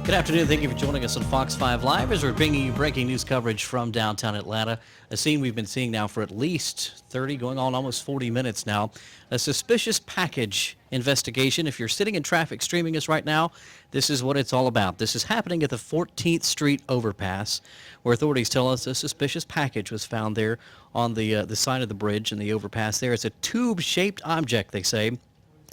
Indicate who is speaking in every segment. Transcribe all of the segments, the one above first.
Speaker 1: Good afternoon. Thank you for joining us on Fox 5 Live as we're bringing you breaking news coverage from downtown Atlanta. A scene we've been seeing now for at least 30, going on almost 40 minutes now. A suspicious package investigation. If you're sitting in traffic streaming us right now, this is what it's all about. This is happening at the 14th Street overpass, where authorities tell us a suspicious package was found there on the side of the bridge and the overpass there. It's a tube-shaped object, they say,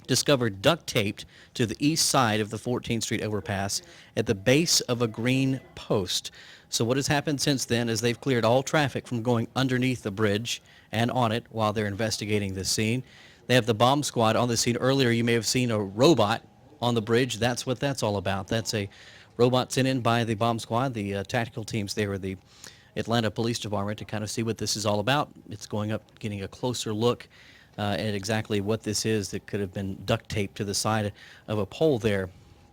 Speaker 1: discovered duct taped to the east side of the 14th Street overpass at the base of a green post. So what has happened since then is they've cleared all traffic from going underneath the bridge and on it while they're investigating this scene. They have the bomb squad on the scene. Earlier, you may have seen a robot on the bridge. That's what that's all about. That's a robot sent in by the bomb squad, the tactical teams there, the Atlanta Police Department, to kind of see what this is all about. It's going up, getting a closer look at exactly what this is that could have been duct taped to the side of a pole there.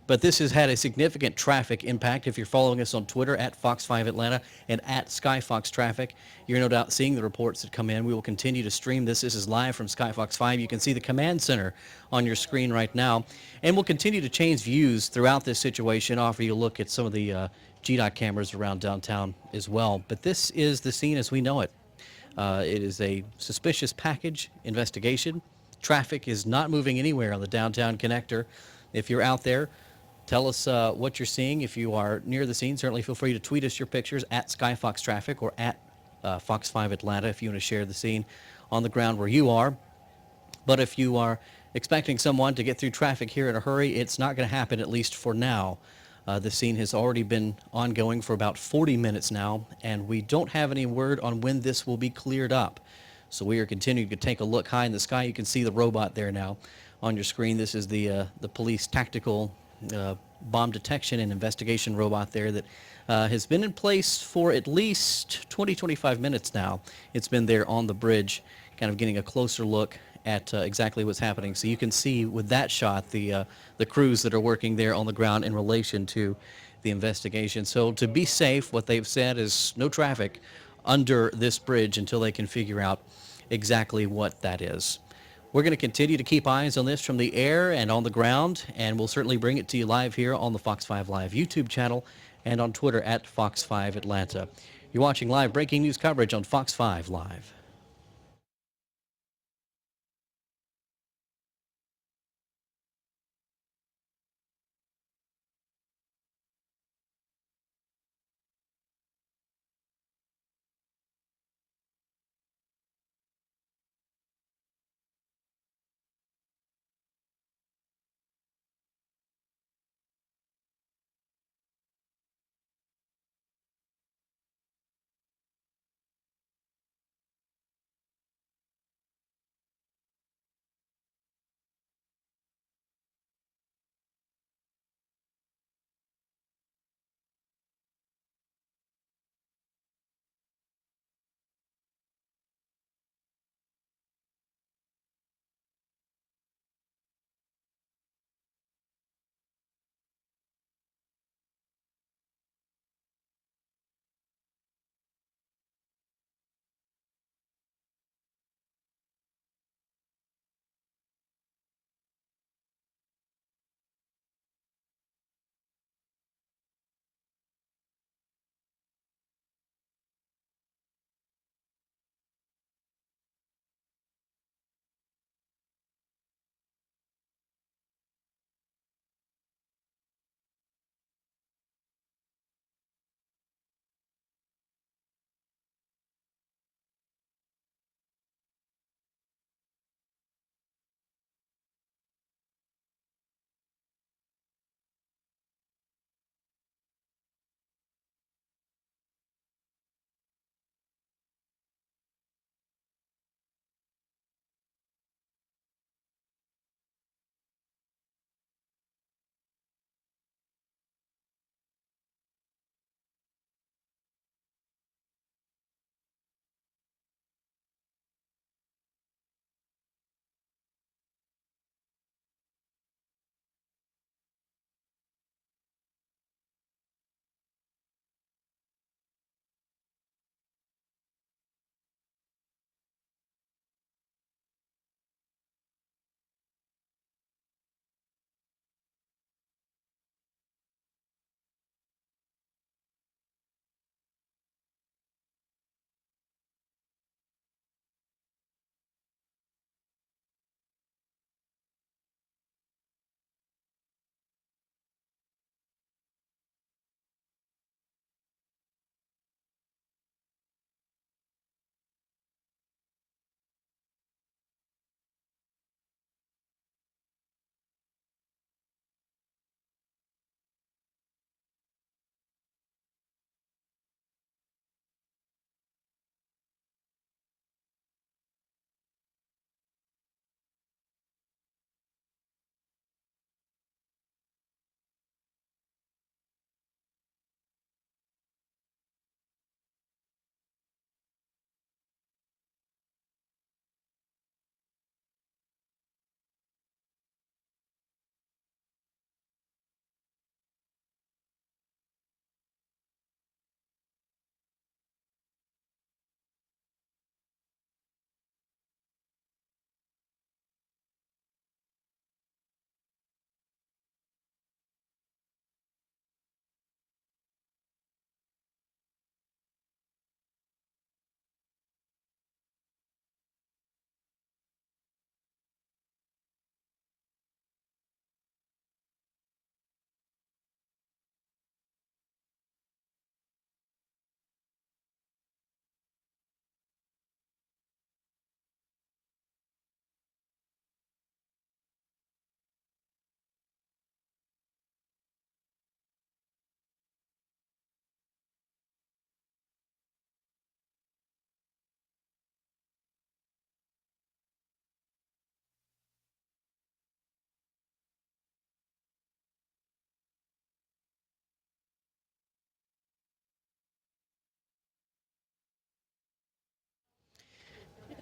Speaker 1: But this has had a significant traffic impact. If you're following us on Twitter at Fox 5 Atlanta and at Skyfox Traffic, you're no doubt seeing the reports that come in. We will continue to stream this. This is live from Skyfox 5. You can see the command center on your screen right now. And we'll continue to change views throughout this situation, offer you a look at some of the GDOT cameras around downtown as well. But this is the scene as we know it. It is a suspicious package investigation. Traffic is not moving anywhere on the downtown connector. If you're out there, tell us what you're seeing. If you are near the scene, certainly feel free to tweet us your pictures at Skyfox Traffic or at Fox 5 Atlanta if you want to share the scene on the ground where you are. But if you are expecting someone to get through traffic here in a hurry, it's not going to happen, at least for now. The scene has already been ongoing for about 40 minutes now, and we don't have any word on when this will be cleared up. So we are continuing to take a look high in the sky. You can see the robot there now on your screen. This is the police tactical bomb detection and investigation robot there that has been in place for at least 20-25 minutes now. It's been there on the bridge, kind of getting a closer look at exactly what's happening. So you can see with that shot the crews that are working there on the ground in relation to the investigation. So to be safe, what they've said is no traffic under this bridge until they can figure out exactly what that is. We're going to continue to keep eyes on this from the air and on the ground, and we'll certainly bring it to you live here on the Fox 5 Live YouTube channel and on Twitter at Fox 5 Atlanta. You're watching live breaking news coverage on Fox 5 Live.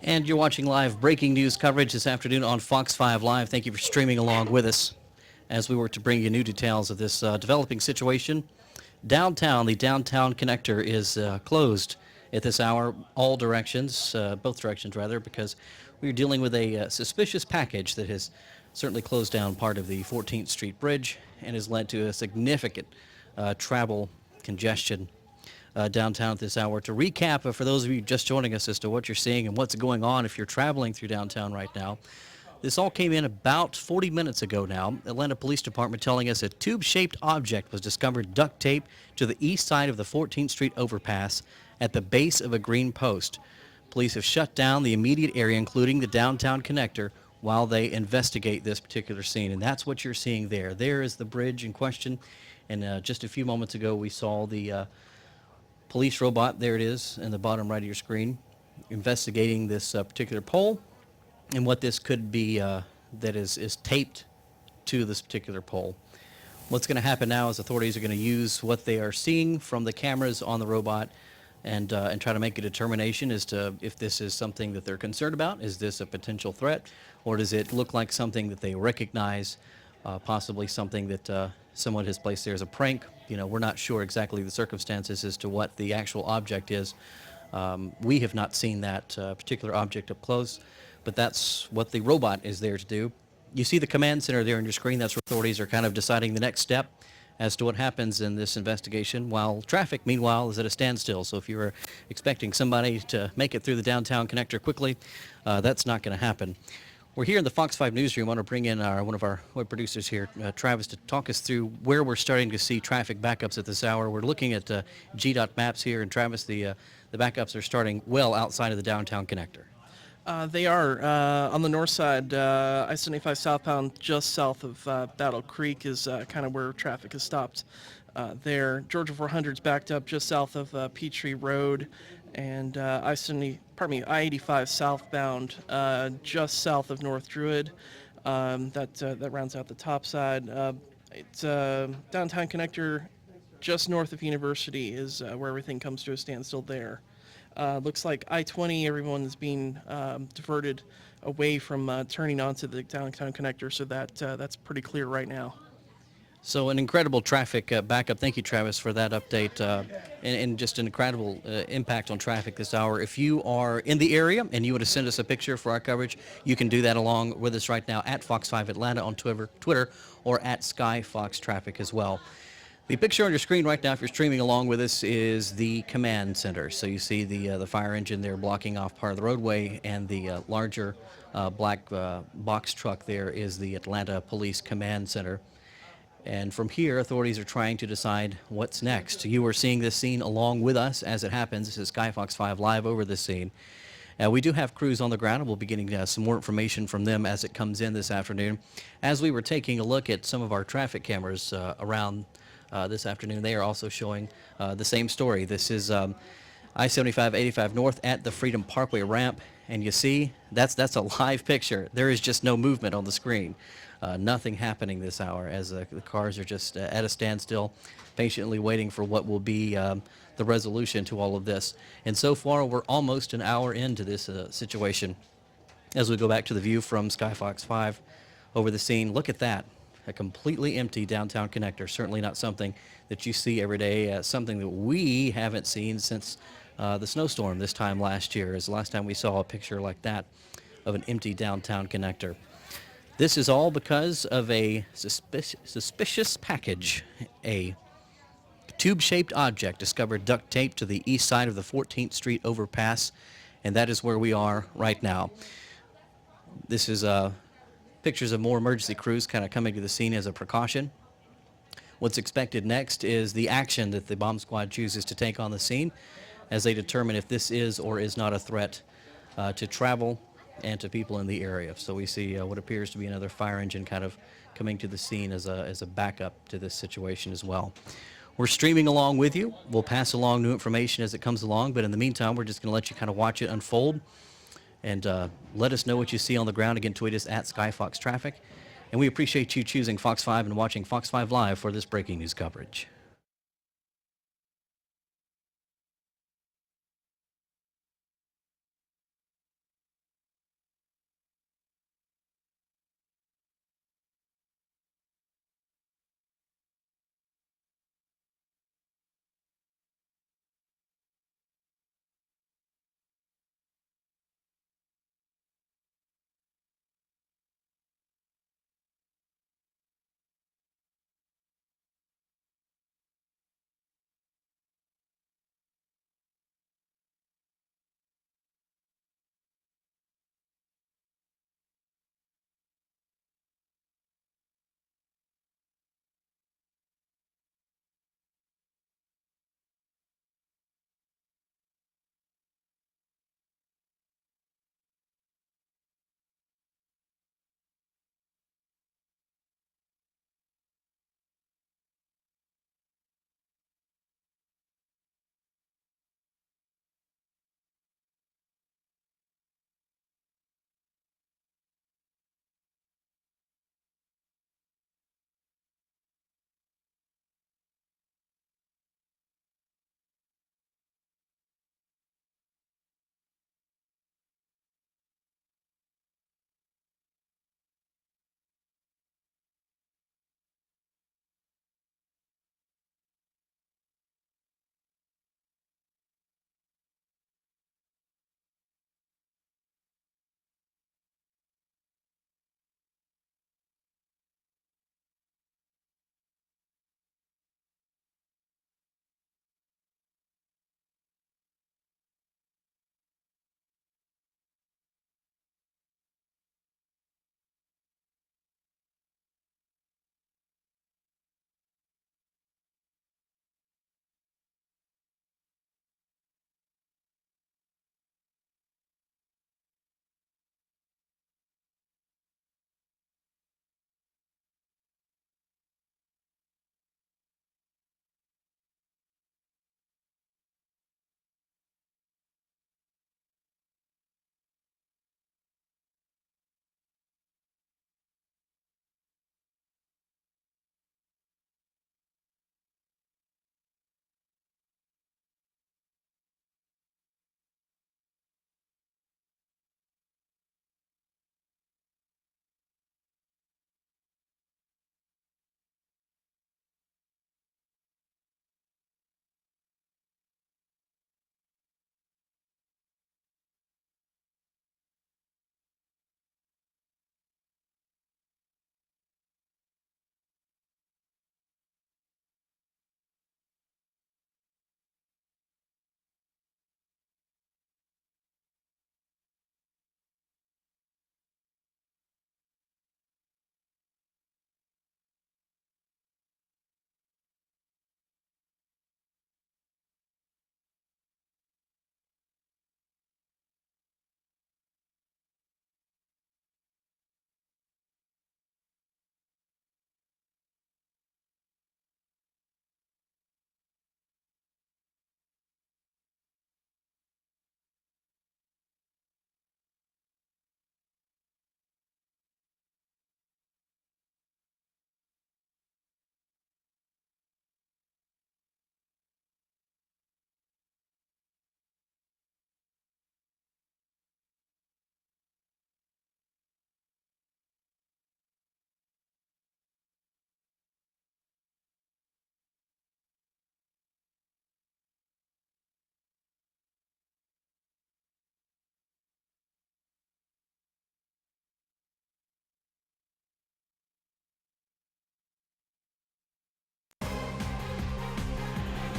Speaker 1: And you're watching live breaking news coverage this afternoon on Fox 5 Live. Thank you for streaming along with us as we work to bring you new details of this developing situation. Downtown, the downtown connector is closed at this hour, all directions, both directions rather, because we're dealing with a suspicious package that has certainly closed down part of the 14th Street Bridge and has led to a significant travel congestion downtown at this hour. To recap, for those of you just joining us as to what you're seeing and what's going on if you're traveling through downtown right now, this all came in about 40 minutes ago now. Atlanta Police Department telling us a tube-shaped object was discovered duct taped to the east side of the 14th Street overpass at the base of a green post. Police have shut down the immediate area, including the downtown connector, while they investigate this particular scene. And that's what you're seeing there. There is the bridge in question. And just a few moments ago, we saw the police robot, there it is, in the bottom right of your screen, investigating this particular pole and what this could be that is taped to this particular pole. What's going to happen now is authorities are going to use what they are seeing from the cameras on the robot and try to make a determination as to if this is something that they're concerned about. Is this a potential threat, or does it look like something that they recognize, possibly something that someone has placed there as a prank? You know, we're not sure exactly the circumstances as to what the actual object is. We have not seen that particular object up close, but that's what the robot is there to do. You see the command center there on your screen. That's where authorities are kind of deciding the next step as to what happens in this investigation, while traffic, meanwhile, is at a standstill. So if you were expecting somebody to make it through the downtown connector quickly, that's not going to happen. We're here in the Fox 5 newsroom. I want to bring in one of our web producers here, Travis, to talk us through where we're starting to see traffic backups at this hour. We're looking at GDOT maps here, and Travis, the backups are starting well outside of the downtown connector.
Speaker 2: They are. On the north side, I-75 southbound, just south of Battle Creek is kind of where traffic is stopped there. Georgia 400's backed up just south of Peachtree Road, and I-85 southbound, just south of North Druid. That rounds out the top side. It's downtown connector, just north of University is where everything comes to a standstill there. Looks like I-20, everyone is being diverted away from turning onto the downtown connector, so that's pretty clear right now.
Speaker 1: So an incredible traffic backup. Thank you, Travis, for that update, and just an incredible impact on traffic this hour. If you are in the area and you want to send us a picture for our coverage, you can do that along with us right now at Fox 5 Atlanta on Twitter or at Sky Fox Traffic as well. The picture on your screen right now, if you're streaming along with us, is the command center. So you see the fire engine there blocking off part of the roadway, and the larger black box truck there is the Atlanta Police Command Center. And from here, authorities are trying to decide what's next. You are seeing this scene along with us as it happens. This is Sky Fox 5 live over this scene. We do have crews on the ground, and we'll be getting some more information from them as it comes in this afternoon. As we were taking a look at some of our traffic cameras around this afternoon, they are also showing the same story. This is I-75, 85 north at the Freedom Parkway ramp, and you see that's a live picture. There is just no movement on the screen. Nothing happening this hour as the cars are just at a standstill, patiently waiting for what will be the resolution to all of this. And so far, we're almost an hour into this situation. As we go back to the view from Sky Fox 5 over the scene, look at that. A completely empty downtown connector. Certainly not something that you see every day. Something that we haven't seen since the snowstorm this time last year. Is the last time we saw a picture like that of an empty downtown connector. This is all because of a suspicious package, a tube-shaped object discovered duct taped to the east side of the 14th Street overpass, and that is where we are right now. This is pictures of more emergency crews kind of coming to the scene as a precaution. What's expected next is the action that the bomb squad chooses to take on the scene as they determine if this is or is not a threat to travel and to people in the area. So we see what appears to be another fire engine kind of coming to the scene as a backup to this situation as well. We're streaming along with you. We'll pass along new information as it comes along, but in the meantime, we're just going to let you kind of watch it unfold and let us know what you see on the ground. Again, tweet us at SkyFox Traffic. And we appreciate you choosing Fox 5 and watching Fox 5 Live for this breaking news coverage.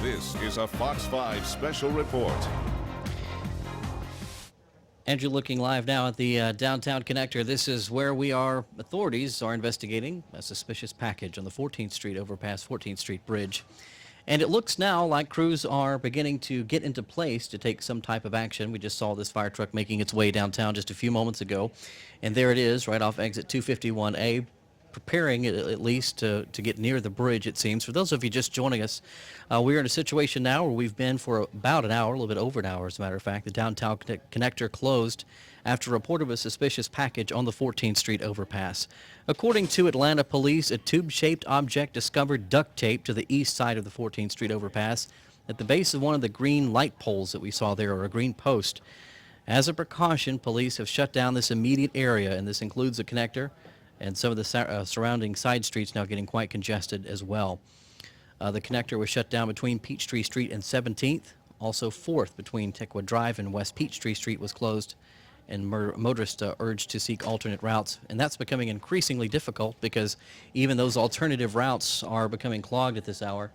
Speaker 3: This is a Fox 5 special report.
Speaker 1: Andrew looking live now at the downtown connector. This is where authorities are investigating a suspicious package on the 14th Street overpass, 14th Street Bridge. And it looks now like crews are beginning to get into place to take some type of action. We just saw this fire truck making its way downtown just a few moments ago. And there it is, right off exit 251A, preparing at least to get near the bridge, it seems. For those of you just joining us, we're in a situation now where we've been for about an hour, a little bit over an hour, as a matter of fact. The downtown connector closed after a report of a suspicious package on the 14th Street overpass. According to Atlanta police, a tube-shaped object discovered duct tape to the east side of the 14th Street overpass at the base of one of the green light poles that we saw there, or a green post. As a precaution, police have shut down this immediate area, and this includes the connector and some of the surrounding side streets now getting quite congested as well. The connector was shut down between Peachtree Street and 17th. Also 4th between Tequila Drive and West Peachtree Street was closed, and motorists urged to seek alternate routes. And that's becoming increasingly difficult because even those alternative routes are becoming clogged at this hour.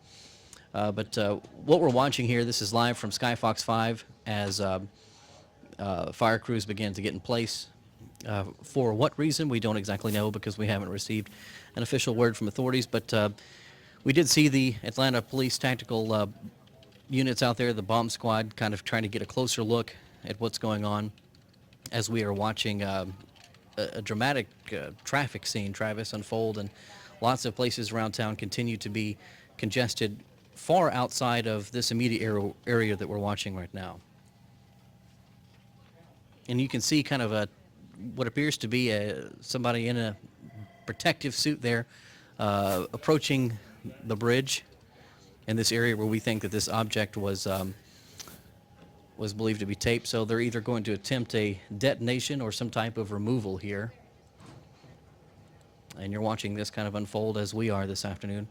Speaker 1: But what we're watching here, this is live from Sky Fox 5 as fire crews begin to get in place. For what reason, we don't exactly know because we haven't received an official word from authorities. But we did see the Atlanta Police Tactical units out there, the bomb squad, kind of trying to get a closer look at what's going on as we are watching a dramatic traffic scene, Travis, unfold. And lots of places around town continue to be congested far outside of this immediate area that we're watching right now. And you can see kind of what appears to be somebody in a protective suit there approaching the bridge in this area where we think that this object was believed to be taped. So they're either going to attempt a detonation or some type of removal here. And you're watching this kind of unfold as we are this afternoon.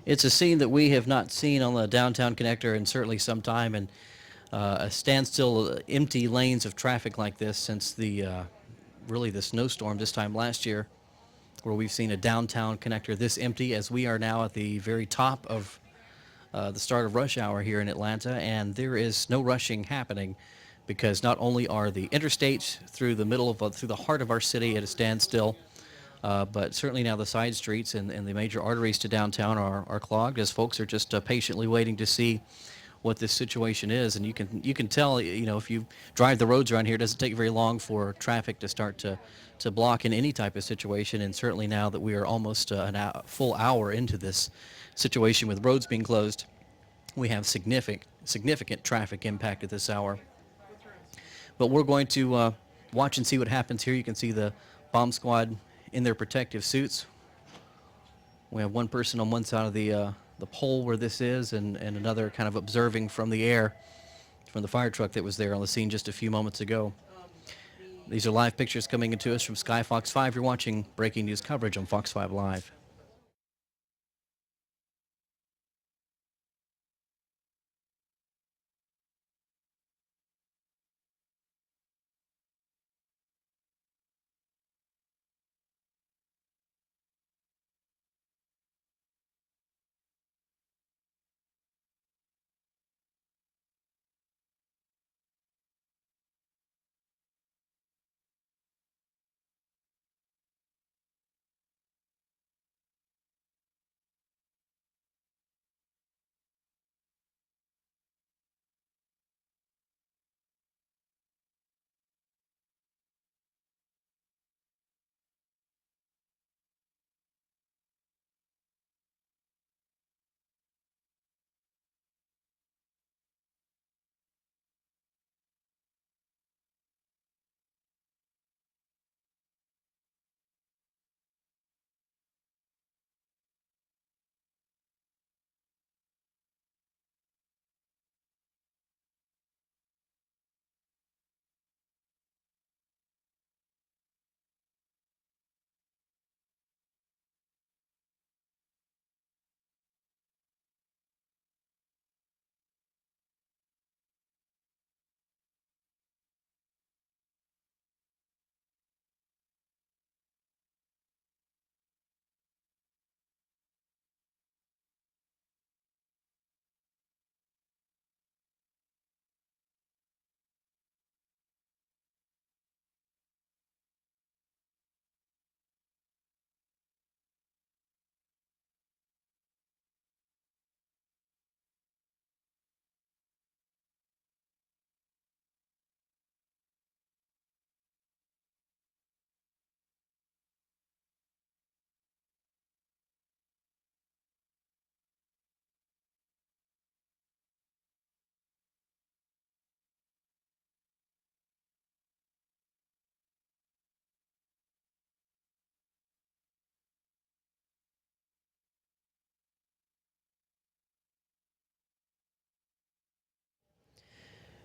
Speaker 1: It's a scene that we have not seen on the downtown connector in certainly some time, and a standstill, empty lanes of traffic like this since really the snowstorm this time last year, where we've seen a downtown connector this empty as we are now at the very top of the start of rush hour here in Atlanta, and there is no rushing happening because not only are the interstates through the heart of our city at a standstill, but certainly now the side streets and the major arteries to downtown are clogged as folks are just patiently waiting to see what this situation is. And you can tell, if you drive the roads around here, it doesn't take very long for traffic to start to block in any type of situation. And certainly now that we are almost a full hour into this situation with roads being closed, we have significant traffic impact at this hour. But we're going to watch and see what happens here. You can see the bomb squad in their protective suits. We have one person on one side of the pole where this is, and another kind of observing from the air from the fire truck that was there on the scene just a few moments ago. These are live pictures coming into us from Sky Fox 5. You're watching breaking news coverage on Fox 5 Live.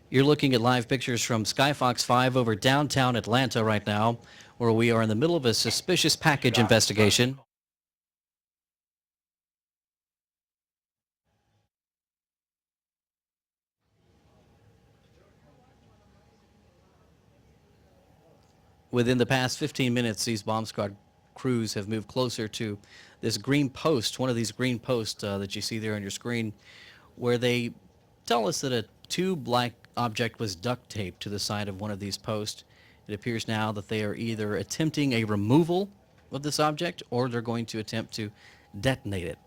Speaker 1: You're looking at live pictures from Skyfox 5 over downtown Atlanta right now, where we are in the middle of a suspicious package investigation. Within the past 15 minutes, these bomb squad crews have moved closer to this green post, one of these green posts that you see there on your screen, where they tell us that a tube-like object was duct taped to the side of one of these posts. It appears now that they are either attempting a removal of this object or they're going to attempt to detonate it.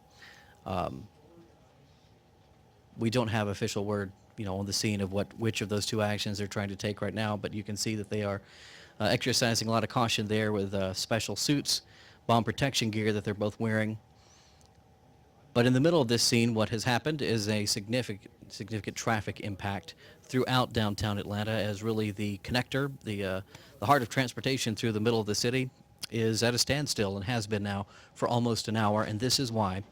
Speaker 1: We don't have official word, on the scene of which of those two actions they're trying to take right now, but you can see that they are exercising a lot of caution there with special suits, bomb protection gear that they're both wearing. But in the middle of this scene, what has happened is a significant traffic impact throughout downtown Atlanta, as really the connector, the heart of transportation through the middle of the city, is at a standstill and has been now for almost an hour, and this is why.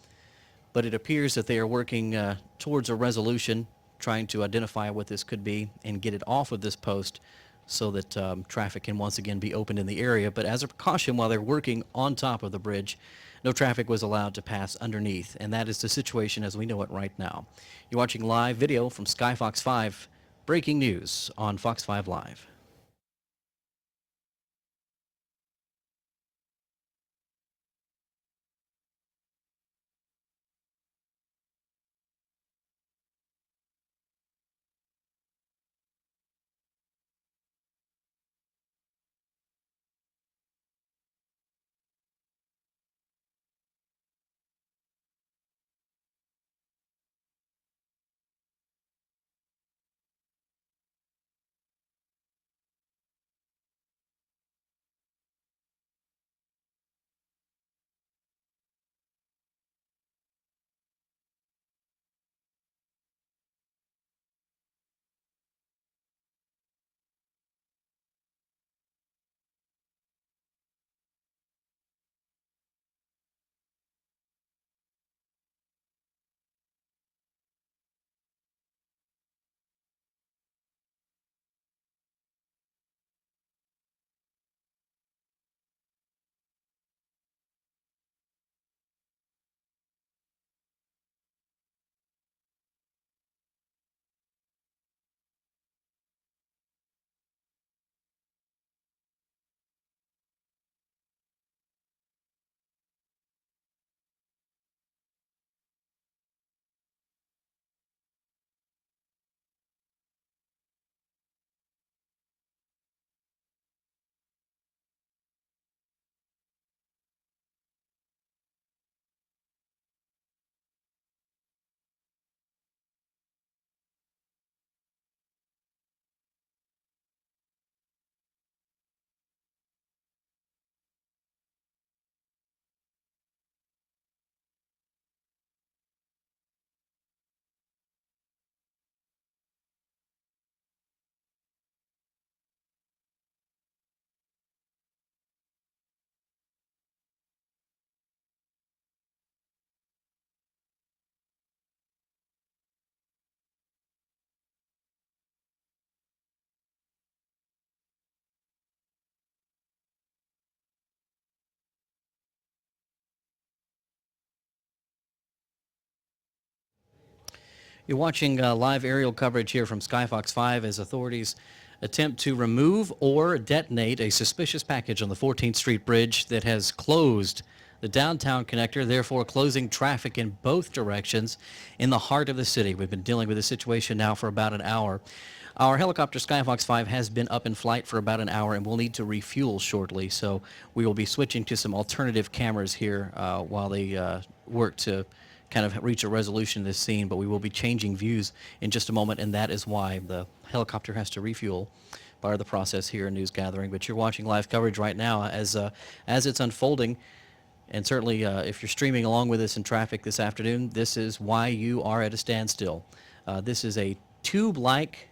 Speaker 1: But it appears that they are working towards a resolution, trying to identify what this could be and get it off of this post so that traffic can once again be opened in the area. But as a precaution, while they're working on top of the bridge, no traffic was allowed to pass underneath, and that is the situation as we know it right now. You're watching live video from Skyfox 5, breaking news on Fox 5 Live. You're watching live aerial coverage here from Skyfox 5 as authorities attempt to remove or detonate a suspicious package on the 14th Street Bridge that has closed the downtown connector, therefore closing traffic in both directions in the heart of the city. We've been dealing with this situation now for about an hour. Our helicopter Skyfox 5 has been up in flight for about an hour and will need to refuel shortly, so we will be switching to some alternative cameras here while they work to kind of reach a resolution in this scene, but we will be changing views in just a moment, and that is why the helicopter has to refuel. Part of the process here in news gathering, but you're watching live coverage right now as it's unfolding, and certainly if you're streaming along with us in traffic this afternoon, this is why you are at a standstill. This is a tube-like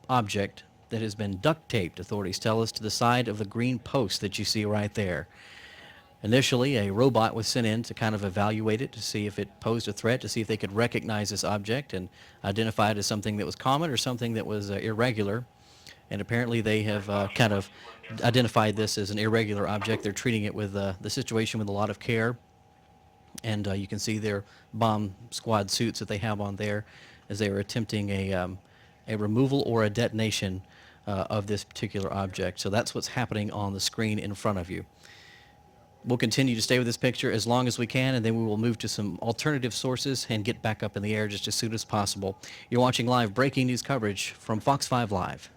Speaker 1: object that has been duct taped, authorities tell us, to the side of the green post that you see right there. Initially, a robot was sent in to kind of evaluate it to see if it posed a threat, to see if they could recognize this object and identify it as something that was common or something that was irregular. And apparently they have kind of identified this as an irregular object. They're treating it with the situation with a lot of care. And you can see their bomb squad suits that they have on there as they are attempting a removal or a detonation of this particular object. So that's what's happening on the screen in front of you. We'll continue to stay with this picture as long as we can, and then we will move to some alternative sources and get back up in the air just as soon as possible. You're watching live breaking news coverage from Fox 5 Live.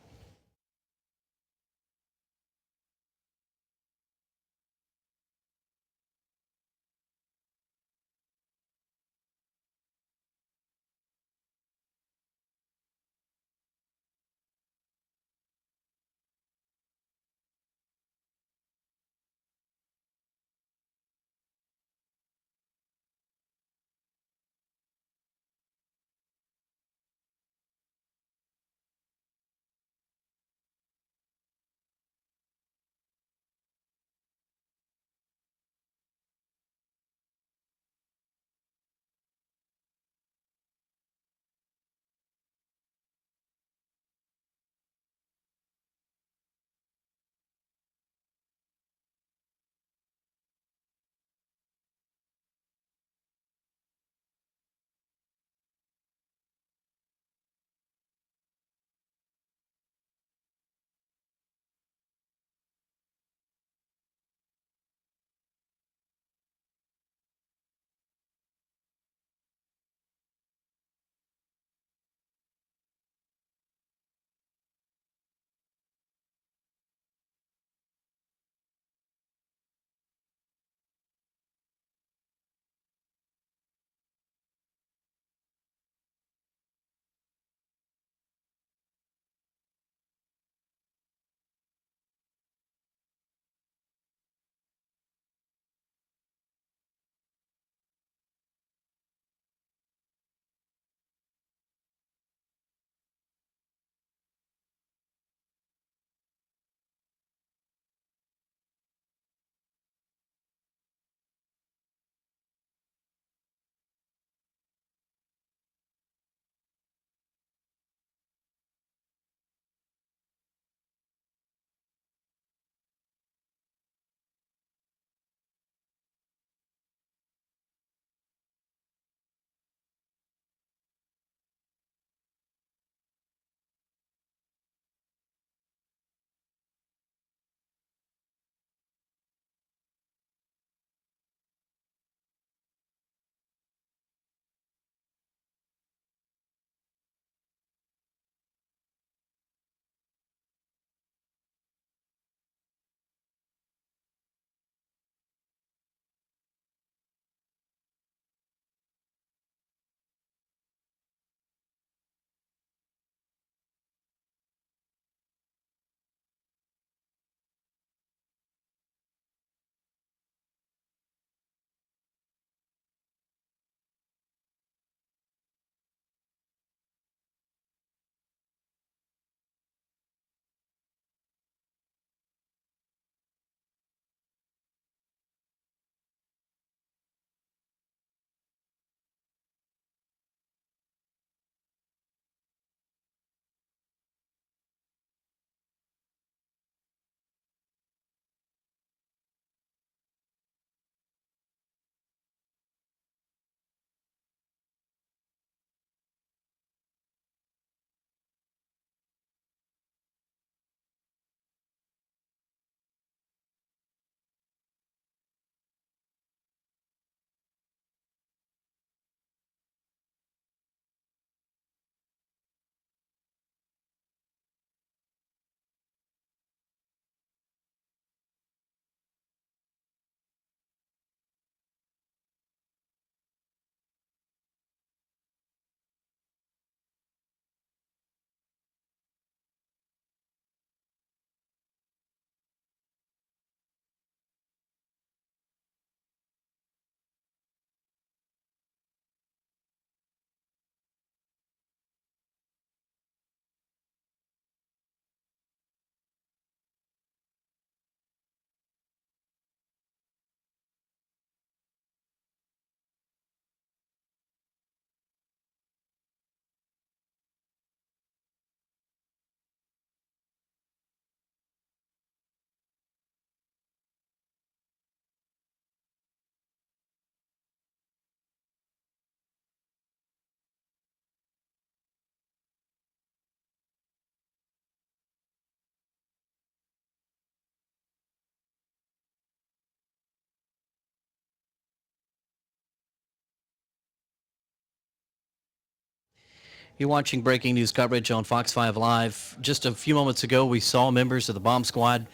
Speaker 1: You're watching breaking news coverage on Fox 5 Live. Just a few moments ago, we saw members of the bomb squad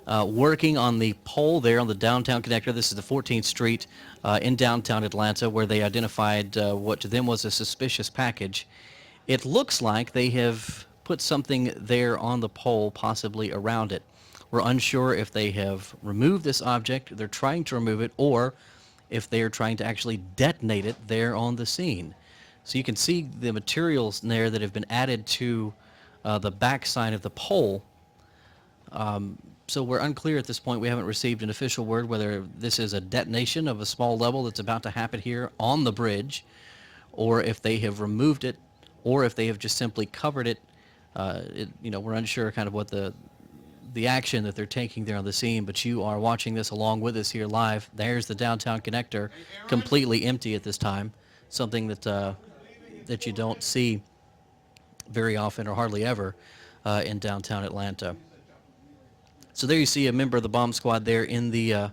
Speaker 1: working on the pole there on the downtown connector. This is the 14th Street in downtown Atlanta, where they identified what to them was a suspicious package. It looks like they have put something there on the pole, possibly around it. We're unsure if they have removed this object, they're trying to remove it, or if they are trying to actually detonate it there on the scene. So you can see the materials there that have been added to the backside of the pole. So we're unclear at this point. We haven't received an official word whether this is a detonation of a small level that's about to happen here on the bridge, or if they have removed it, or if they have just simply covered it. We're unsure kind of what the action that they're taking there on the scene, but you are watching this along with us here live. There's the downtown connector, completely empty at this time, something that you don't see very often or hardly ever in downtown Atlanta. So there you see a member of the bomb squad there in the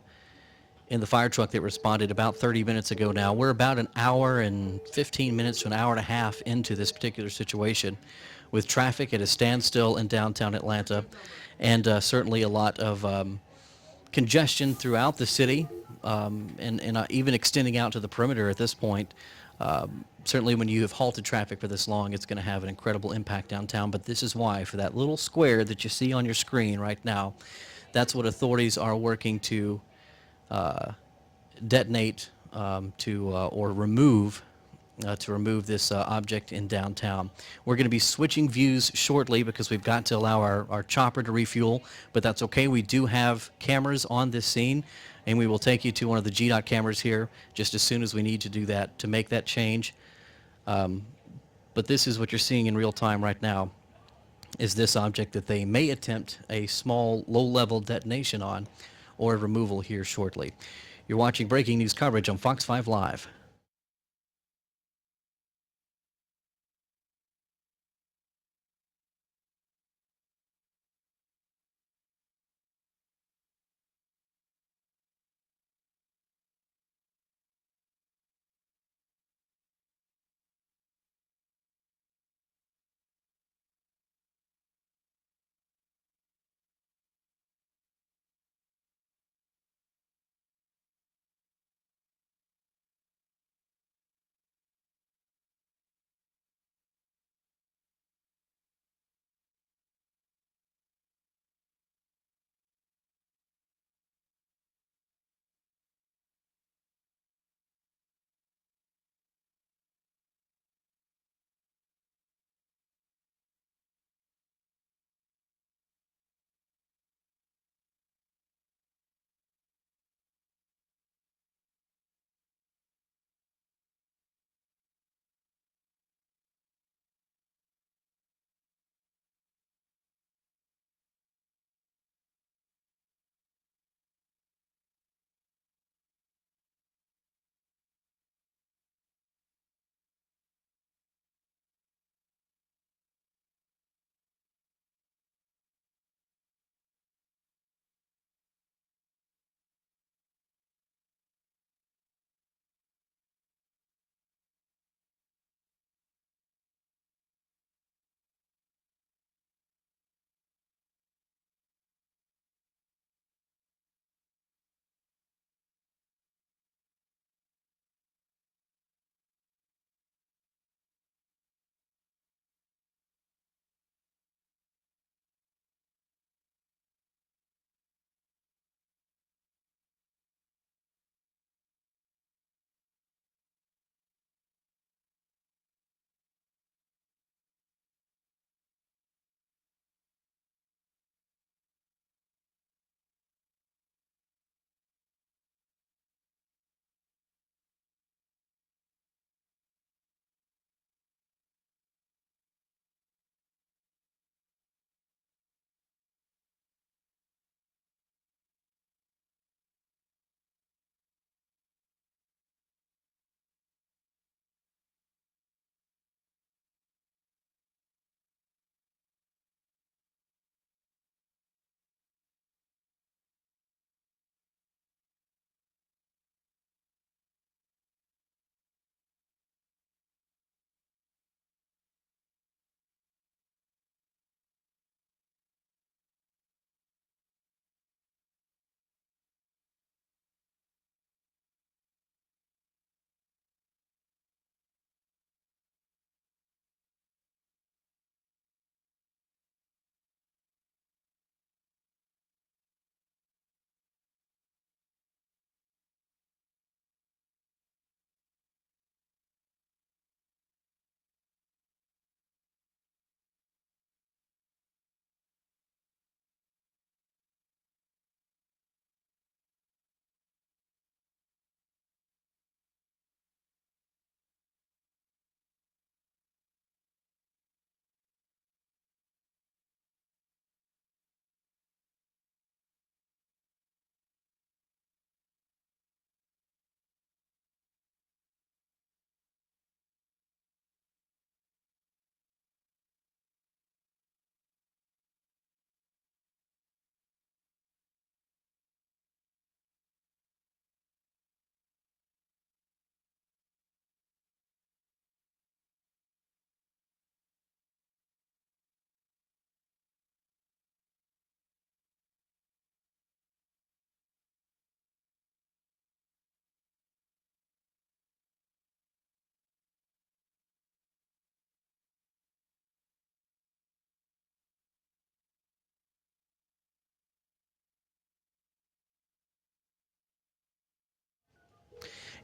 Speaker 1: fire truck that responded about 30 minutes ago now. We're about an hour and 15 minutes to an hour and a half into this particular situation with traffic at a standstill in downtown Atlanta, and certainly a lot of congestion throughout the city, and even extending out to the perimeter at this point. Certainly when you have halted traffic for this long, it's going to have an incredible impact downtown, but this is why, for that little square that you see on your screen right now, that's what authorities are working to detonate or remove to remove this object in downtown. We're going to be switching views shortly because we've got to allow our chopper to refuel, but that's okay. We do have cameras on this scene, and we will take you to one of the GDOT cameras here just as soon as we need to do that, to make that change. But this is what you're seeing in real time right now, is this object that they may attempt a small, low-level detonation on or removal here shortly. You're watching breaking news coverage on Fox 5 Live.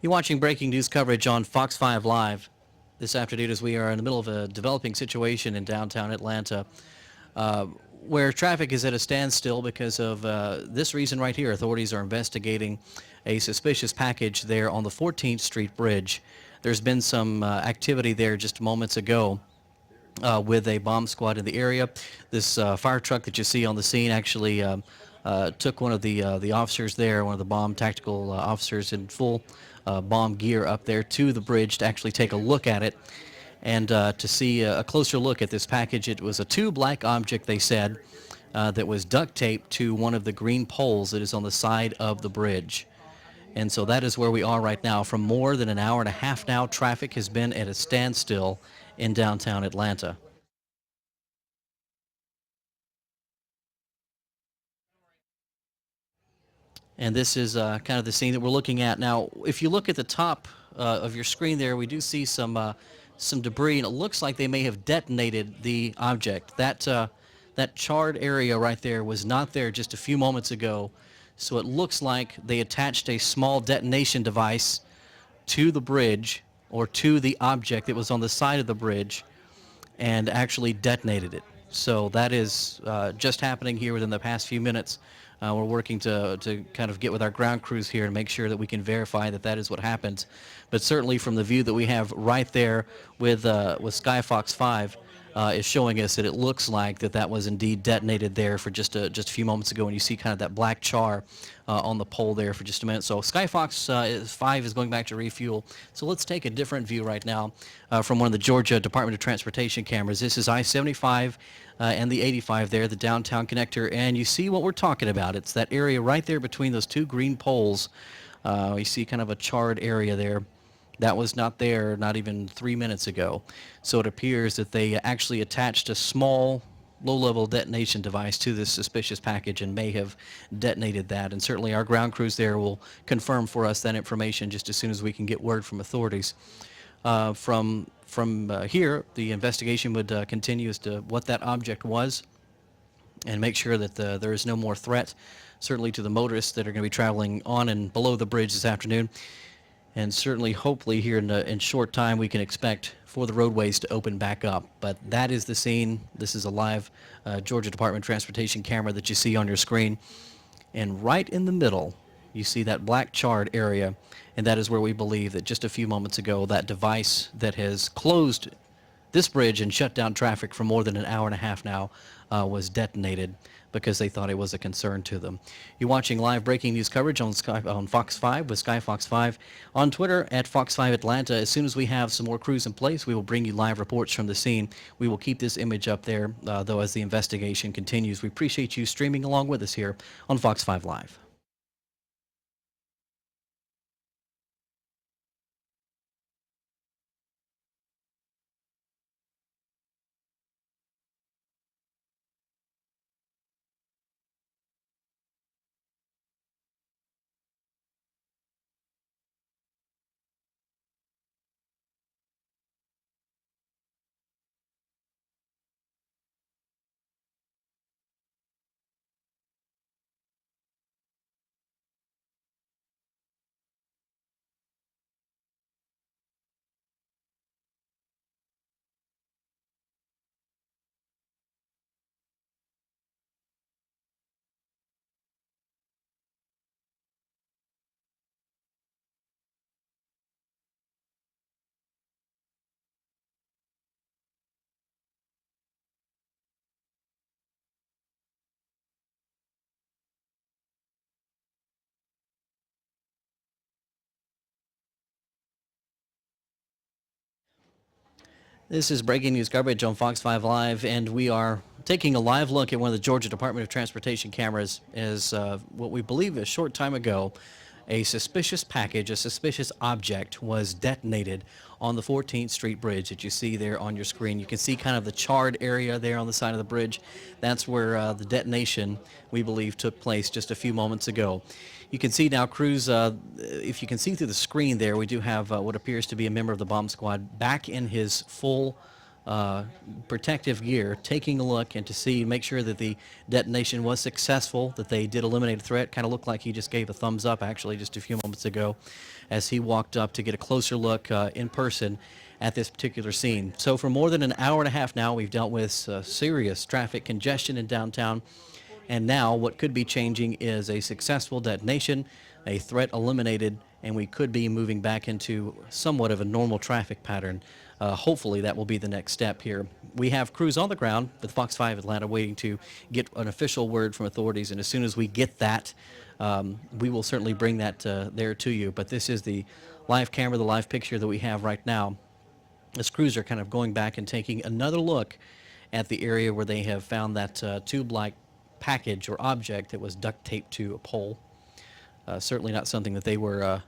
Speaker 1: You're watching breaking news coverage on Fox 5 Live this afternoon as we are in the middle of a developing situation in downtown Atlanta uh, where traffic is at a standstill because of this reason right here. Authorities are investigating a suspicious package there on the 14th Street Bridge. There's been some activity there just moments ago with a bomb squad in the area. This fire truck that you see on the scene actually took one of the officers there, one of the bomb tactical officers in full bomb gear up there to the bridge to actually take a look at it and to see a closer look at this package. It was a tube-like object, they said, that was duct taped to one of the green poles that is on the side of the bridge. And so that is where we are right now. For more than an hour and a half now, traffic has been at a standstill in downtown Atlanta. And this is kind of the scene that we're looking at now. If you look at the top of your screen there, we do see some debris, and it looks like they may have detonated the object. That charred area right there was not there just a few moments ago. So it looks like they attached a small detonation device to the bridge or to the object that was on the side of the bridge and actually detonated it. So that is just happening here within the past few minutes. We're working to kind of get with our ground crews here and make sure that we can verify that that is what happened. But certainly from the view that we have right there with Skyfox 5, is showing us that it looks like that was indeed detonated there for just a few moments ago, and you see kind of that black char on the pole there for just a minute. So Skyfox 5 is going back to refuel. So let's take a different view right now from one of the Georgia Department of Transportation cameras. This is I-75 and the 85 there, the downtown connector, and you see what we're talking about. It's that area right there between those two green poles. You see kind of a charred area there. That was not there not even 3 minutes ago. So it appears that they actually attached a small low-level detonation device to this suspicious package and may have detonated that. And certainly our ground crews there will confirm for us that information just as soon as we can get word from authorities. From here, the investigation would continue as to what that object was and make sure that there is no more threat, certainly to the motorists that are going to be traveling on and below the bridge this afternoon. And certainly, hopefully, here in short time, we can expect for the roadways to open back up. But that is the scene. This is a live Georgia Department of Transportation camera that you see on your screen. And right in the middle, you see that black charred area. And that is where we believe that just a few moments ago, that device that has closed this bridge and shut down traffic for more than an hour and a half now was detonated because they thought it was a concern to them. You're watching live breaking news coverage on Fox 5 with Skyfox 5. On Twitter at Fox 5 Atlanta. As soon as we have some more crews in place, we will bring you live reports from the scene. We will keep this image up there, though, as the investigation continues. We appreciate you streaming along with us here on Fox 5 Live. This is breaking news coverage on Fox 5 Live, and we are taking a live look at one of the Georgia Department of Transportation cameras as what we believe a short time ago, a suspicious package, a suspicious object was detonated on the 14th Street Bridge that you see there on your screen. You can see kind of the charred area there on the side of the bridge. That's where the detonation, we believe, took place just a few moments ago. You can see now, crews, if you can see through the screen there, we do have what appears to be a member of the bomb squad back in his full protective gear, taking a look and to see, make sure that the detonation was successful, that they did eliminate a threat. Kind of looked like he just gave a thumbs up, actually, just a few moments ago as he walked up to get a closer look in person at this particular scene. So for more than an hour and a half now, we've dealt with serious traffic congestion in downtown. And now what could be changing is a successful detonation, a threat eliminated, and we could be moving back into somewhat of a normal traffic pattern. Hopefully that will be the next step here. We have crews on the ground with Fox 5 Atlanta waiting to get an official word from authorities, and as soon as we get that, we will certainly bring that there to you. But this is the live camera, the live picture that we have right now. As crews are kind of going back and taking another look at the area where they have found that tube-like package or object that was duct taped to a pole. Certainly not something that they were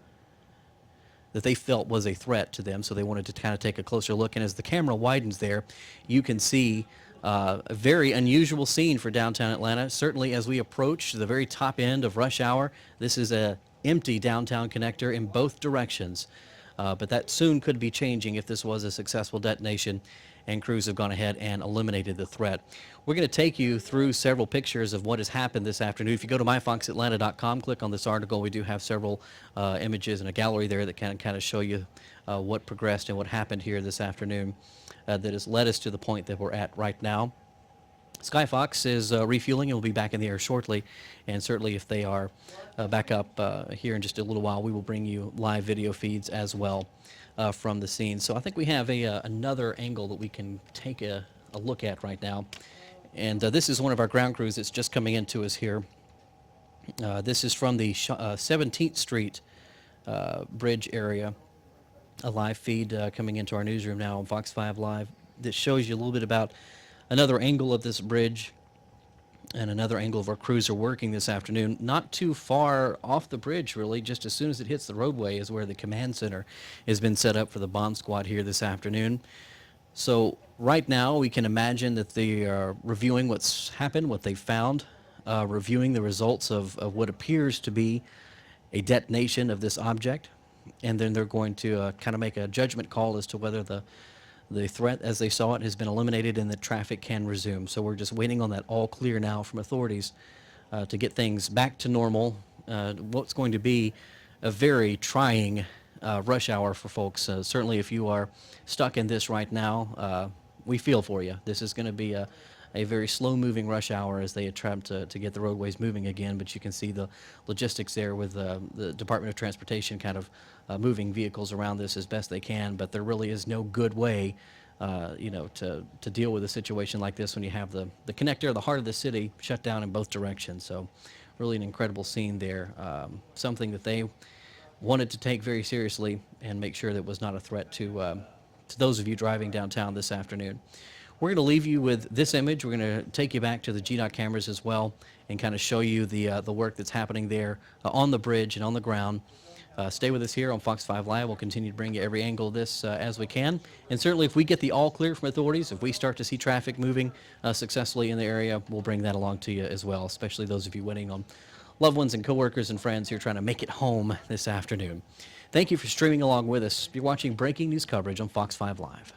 Speaker 1: that they felt was a threat to them, so they wanted to kind of take a closer look. And as the camera widens there, you can see a very unusual scene for downtown Atlanta. Certainly as we approach the very top end of rush hour, this is a empty downtown connector in both directions. But that soon could be changing if this was a successful detonation and crews have gone ahead and eliminated the threat. We're going to take you through several pictures of what has happened this afternoon. If you go to myfoxatlanta.com, click on this article. We do have several images and a gallery there that can kind of show you what progressed and what happened here this afternoon that has led us to the point that we're at right now. Skyfox is refueling and will be back in the air shortly, and certainly if they are back up here in just a little while, we will bring you live video feeds as well from the scene. So I think we have another angle that we can take a look at right now, and this is one of our ground crews that's just coming into us here. This is from the 17th Street bridge area, a live feed coming into our newsroom now on Fox 5 Live that shows you a little bit about another angle of this bridge and another angle of our crews are working this afternoon. Not too far off the bridge, really. Just as soon as it hits the roadway is where the command center has been set up for the bomb squad here this afternoon. So right now we can imagine that they are reviewing what's happened, what they found, reviewing the results of what appears to be a detonation of this object, and then they're going to kind of make a judgment call as to whether the threat as they saw it has been eliminated and the traffic can resume. So we're just waiting on that all clear now from authorities to get things back to normal. What's going to be a very trying rush hour for folks. Certainly if you are stuck in this right now, we feel for you. This is going to be a very slow-moving rush hour as they attempt to get the roadways moving again, but you can see the logistics there with the Department of Transportation kind of moving vehicles around this as best they can, but there really is no good way to deal with a situation like this when you have the connector, the heart of the city, shut down in both directions. So really an incredible scene there, something that they wanted to take very seriously and make sure that was not a threat to those of you driving downtown this afternoon. We're going to leave you with this image. We're going to take you back to the GDOT cameras as well and kind of show you the work that's happening there on the bridge and on the ground. Stay with us here on Fox 5 Live. We'll continue to bring you every angle of this as we can. And certainly if we get the all clear from authorities, if we start to see traffic moving successfully in the area, we'll bring that along to you as well, especially those of you waiting on loved ones and coworkers and friends who are trying to make it home this afternoon. Thank you for streaming along with us. You're watching breaking news coverage on Fox 5 Live.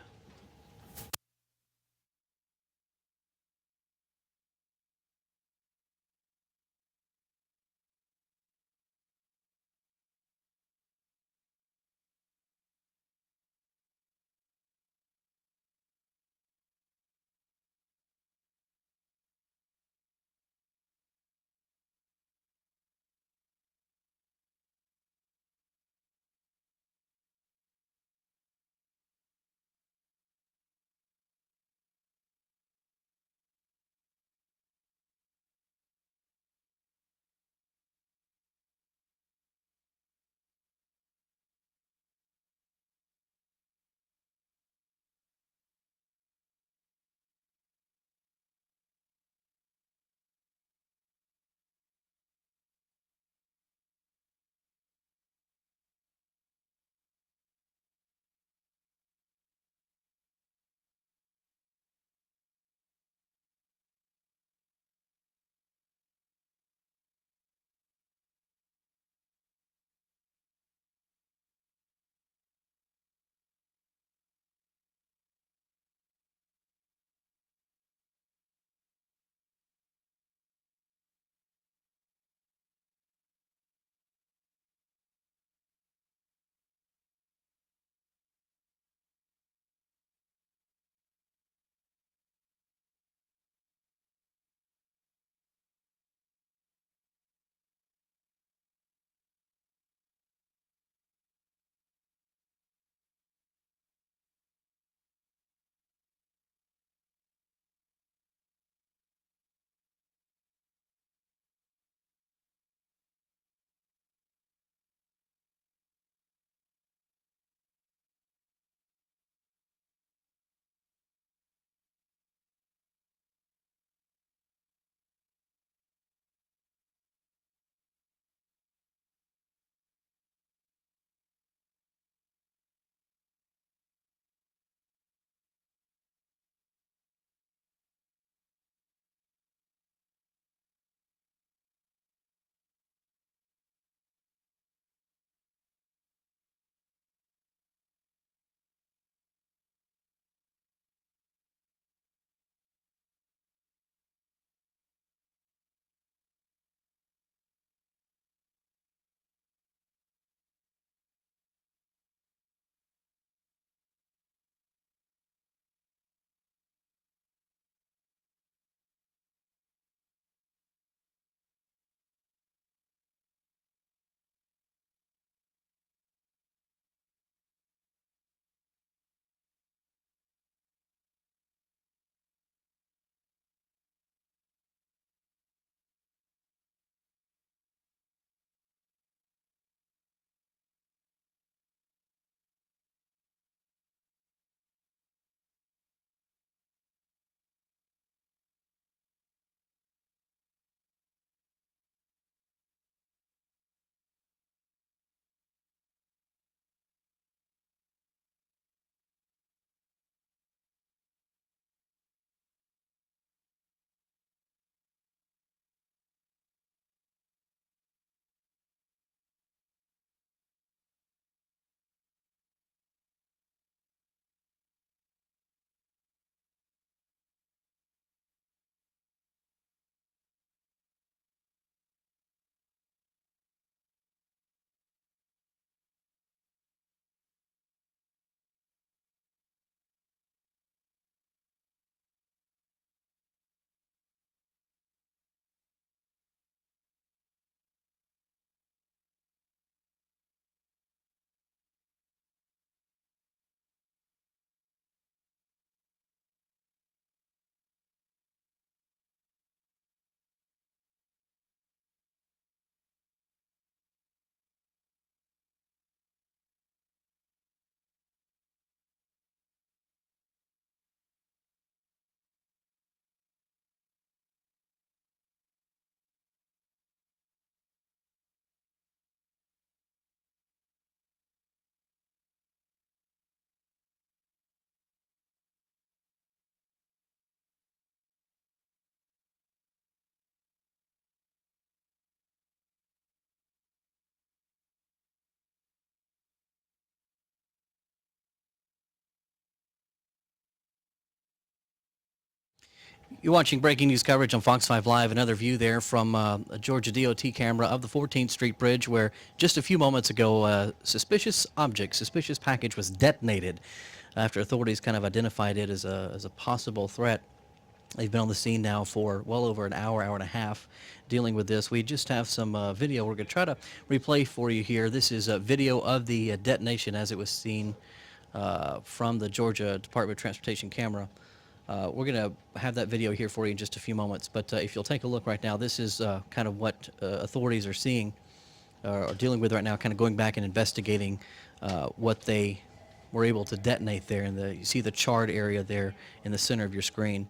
Speaker 1: You're watching breaking news coverage on Fox 5 Live. Another view there from a Georgia DOT camera of the 14th Street Bridge, where just a few moments ago, a suspicious package was detonated after authorities kind of identified it as a possible threat. They've been on the scene now for well over an hour, hour and a half dealing with this. We just have some video we're going to try to replay for you here. This is a video of the detonation as it was seen from the Georgia Department of Transportation camera. We're going to have that video here for you in just a few moments. But if you'll take a look right now, this is kind of what authorities are seeing or dealing with right now, kind of going back and investigating what they were able to detonate there. You see the charred area there in the center of your screen.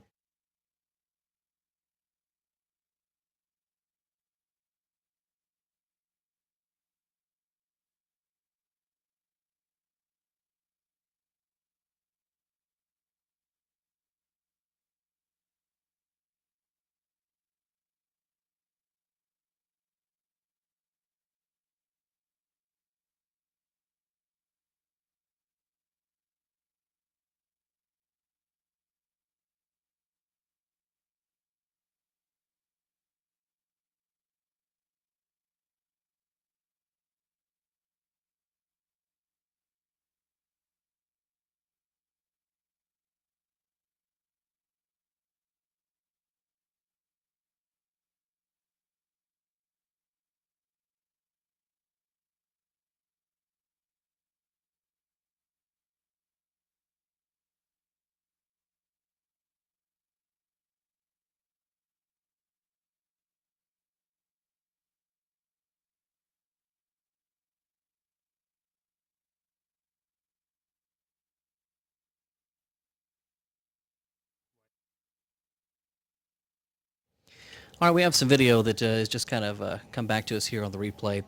Speaker 1: All right, we have some video that has just kind of come back to us here on the replay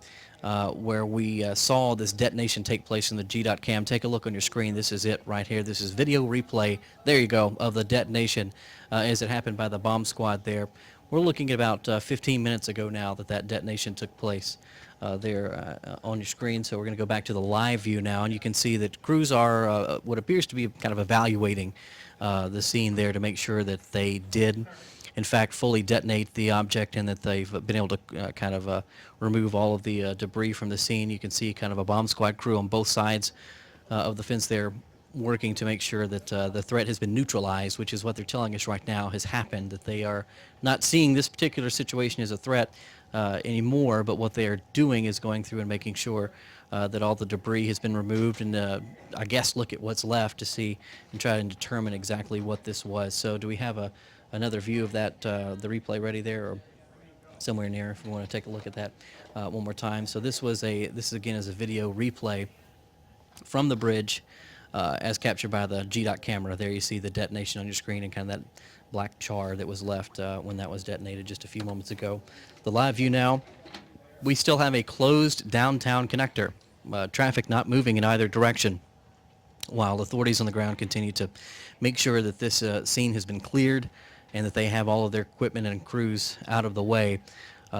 Speaker 1: where we saw this detonation take place in the G.dot cam. Take a look on your screen. This is it right here. This is video replay, there you go, of the detonation as it happened by the bomb squad there. We're looking at about 15 minutes ago now that detonation took place there on your screen. So we're going to go back to the live view now, and you can see that crews are what appears to be kind of evaluating the scene there to make sure that they did in fact fully detonate the object and that they've been able to kind of remove all of the debris from the scene. You can see kind of a bomb squad crew on both sides of the fence there working to make sure that the threat has been neutralized, which is what they're telling us right now has happened, that they are not seeing this particular situation as a threat anymore, but what they are doing is going through and making sure that all the debris has been removed and I guess look at what's left to see and try to determine exactly what this was. So do we have another view of that, the replay ready there, or somewhere near, if you want to take a look at that one more time? So this is again as a video replay from the bridge as captured by the G.dot camera. There you see the detonation on your screen and kind of that black char that was left when that was detonated just a few moments ago. The live view now, we still have a closed downtown connector, traffic not moving in either direction, while authorities on the ground continue to make sure that this scene has been cleared and that they have all of their equipment and crews out of the way.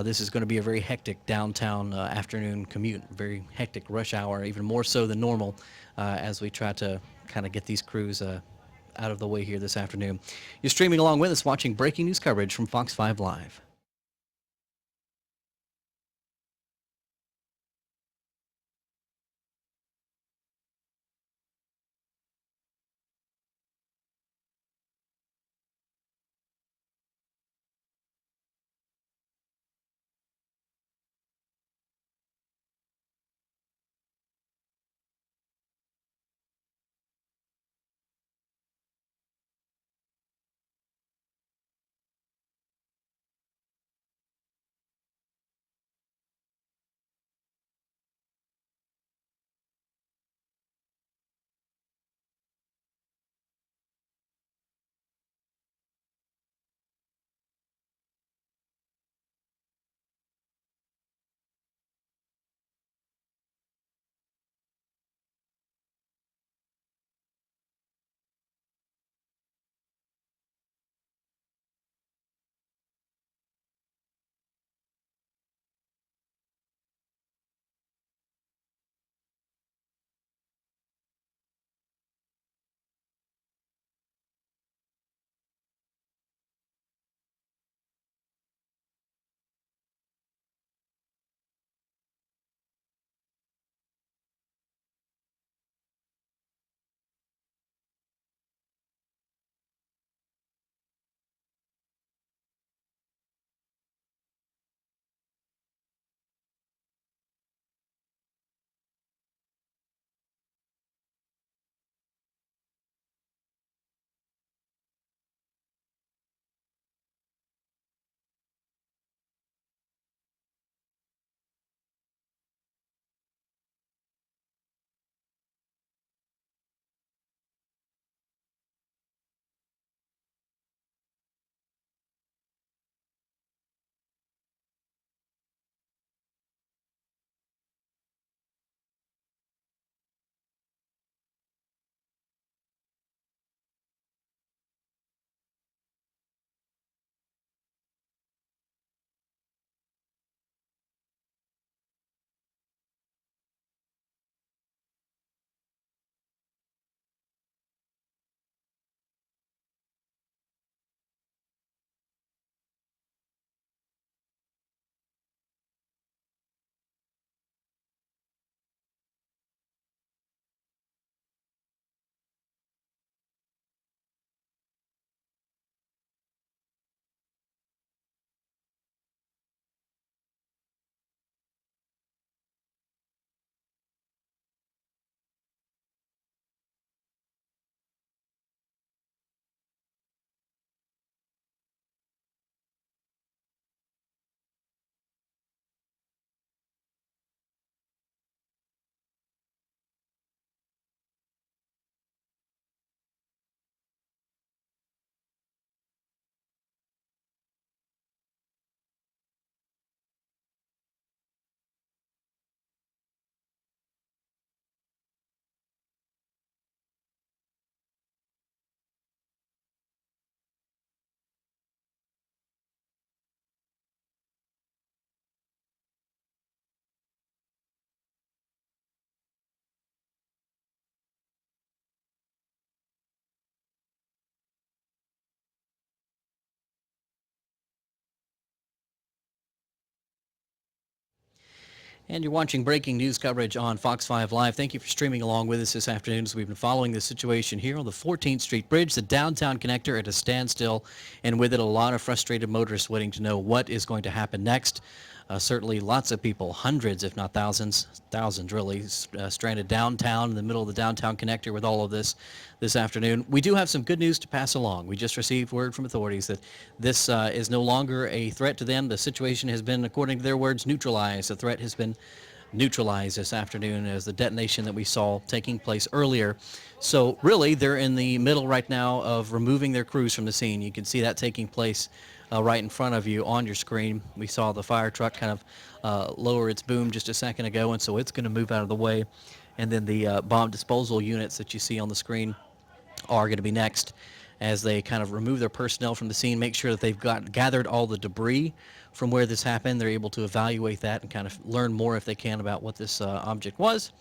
Speaker 1: This is going to be a very hectic downtown afternoon commute, very hectic rush hour, even more so than normal, as we try to kind of get these crews out of the way here this afternoon. You're streaming along with us, watching breaking news coverage from Fox 5 Live. And you're watching breaking news coverage on Fox 5 Live. Thank you for streaming along with us this afternoon as we've been following the situation here on the 14th Street Bridge, the downtown connector at a standstill, and with it a lot of frustrated motorists waiting to know what is going to happen next. Certainly lots of people, hundreds if not thousands really, stranded downtown in the middle of the downtown connector with all of this afternoon. We do have some good news to pass along. We just received word from authorities that this is no longer a threat to them. The situation has been, according to their words, neutralized. The threat has been neutralized this afternoon as the detonation that we saw taking place earlier. So really, they're in the middle right now of removing their crews from the scene. You can see that taking place right in front of you on your screen. We saw the fire truck kind of lower its boom just a second ago, and so it's going to move out of the way. And then the bomb disposal units that you see on the screen are going to be next as they kind of remove their personnel from the scene, make sure that they've gathered all the debris from where this happened. They're able to evaluate that and kind of learn more if they can about what this object was.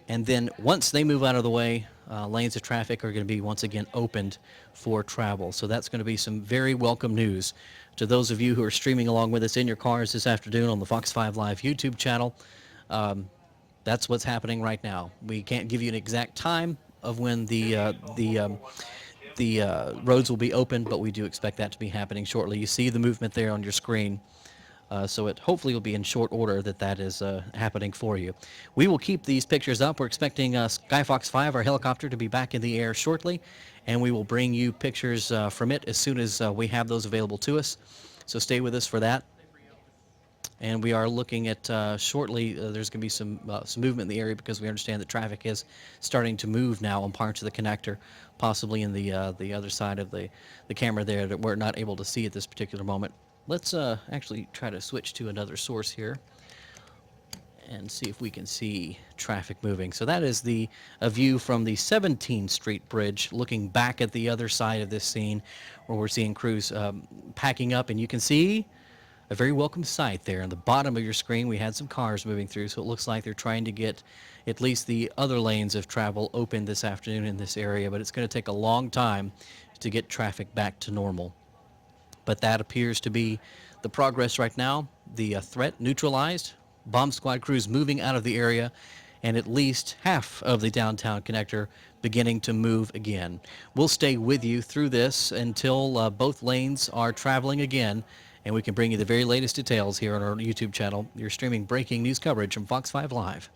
Speaker 1: And then once they move out of the way, lanes of traffic are going to be once again opened for travel. So that's going to be some very welcome news to those of you who are streaming along with us in your cars this afternoon on the Fox 5 Live YouTube channel. That's what's happening right now. We can't give you an exact time of when the roads will be open, but we do expect that to be happening shortly. You see the movement there on your screen. So it hopefully will be in short order that is happening for you. We will keep these pictures up. We're expecting Skyfox 5, our helicopter, to be back in the air shortly, and we will bring you pictures from it as soon as we have those available to us. So stay with us for that. And we are looking at shortly, there's going to be some movement in the area because we understand that traffic is starting to move now on parts of the connector, possibly in the other side of the camera there that we're not able to see at this particular moment. Let's actually try to switch to another source here and see if we can see traffic moving. So that is a view from the 17th Street Bridge looking back at the other side of this scene where we're seeing crews packing up, and you can see a very welcome sight there. On the bottom of your screen, we had some cars moving through, so it looks like they're trying to get at least the other lanes of travel open this afternoon in this area, but it's going to take a long time to get traffic back to normal. But that appears to be the progress right now. The threat neutralized, bomb squad crews moving out of the area, and at least half of the downtown connector beginning to move again. We'll stay with you through this until both lanes are traveling again, and we can bring you the very latest details here on our YouTube channel. You're streaming breaking news coverage from Fox 5 Live.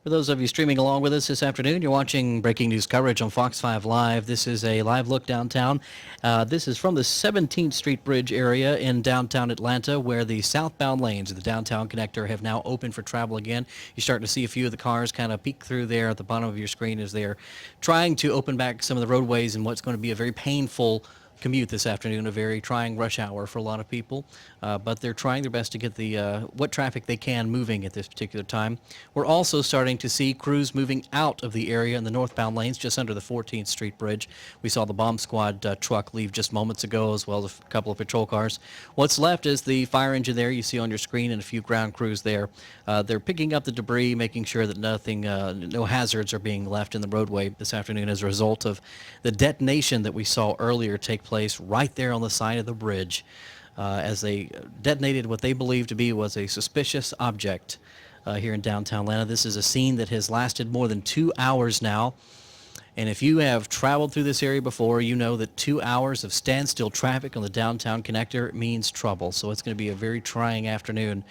Speaker 1: For those of you streaming along with us this afternoon, you're watching breaking news coverage on Fox 5 Live. This is a live look downtown. This is from the 17th Street Bridge area in downtown Atlanta, where the southbound lanes of the downtown connector have now opened for travel again. You're starting to see a few of the cars kind of peek through there at the bottom of your screen as they're trying to open back some of the roadways in what's going to be a very painful commute this afternoon, a very trying rush hour for a lot of people, but they're trying their best to get the what traffic they can moving at this particular time. We're also starting to see crews moving out of the area in the northbound lanes just under the 14th Street Bridge. We saw the bomb squad truck leave just moments ago, as well as a couple of patrol cars. What's left is the fire engine there you see on your screen and a few ground crews there. They're picking up the debris, making sure that nothing, no hazards are being left in the roadway this afternoon as a result of the detonation that we saw earlier take place right there on the side of the bridge as they detonated what they believed to be was a suspicious object here in downtown Atlanta. This is a scene that has lasted more than 2 hours now. And if you have traveled through this area before, you know that 2 hours of standstill traffic on the downtown connector means trouble. So it's going to be a very trying afternoon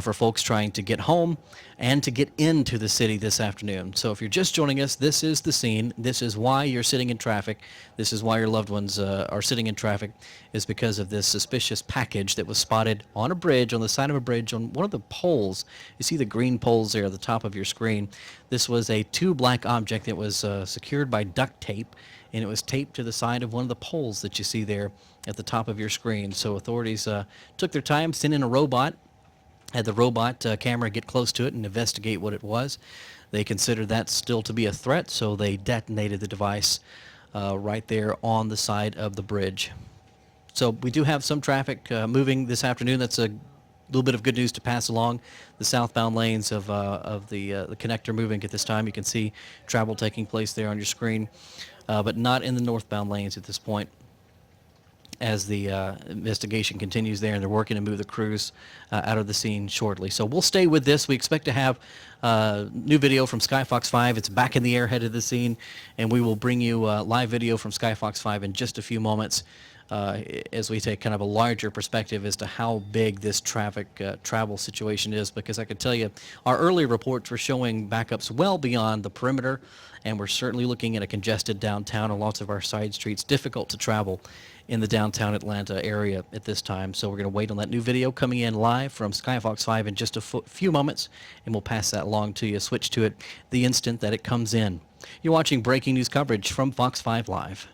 Speaker 1: for folks trying to get home and to get into the city this afternoon. So if you're just joining us, this is the scene. This is why you're sitting in traffic. This is why your loved ones are sitting in traffic, is because of this suspicious package that was spotted on a bridge, on the side of a bridge, on one of the poles. You see the green poles there at the top of your screen. This was a tube black object that was secured by duct tape, and it was taped to the side of one of the poles that you see there at the top of your screen. So authorities took their time, sent in a robot, had the robot camera get close to it and investigate what it was. They considered that still to be a threat, so they detonated the device right there on the side of the bridge. So we do have some traffic moving this afternoon. That's a little bit of good news to pass along. The southbound lanes of the connector moving at this time. You can see travel taking place there on your screen, but not in the northbound lanes at this point, as the investigation continues there, and they're working to move the crews out of the scene shortly. So we'll stay with this. We expect to have new video from Skyfox 5. It's back in the air, headed to the scene, and we will bring you live video from Skyfox 5 in just a few moments as we take kind of a larger perspective as to how big this traffic travel situation is, because I can tell you our early reports were showing backups well beyond the perimeter, and we're certainly looking at a congested downtown and lots of our side streets difficult to travel in the downtown Atlanta area at this time. So we're going to wait on that new video coming in live from Skyfox 5 in just a few moments, and we'll pass that along to you. Switch to it the instant that it comes in. You're watching breaking news coverage from Fox 5 Live.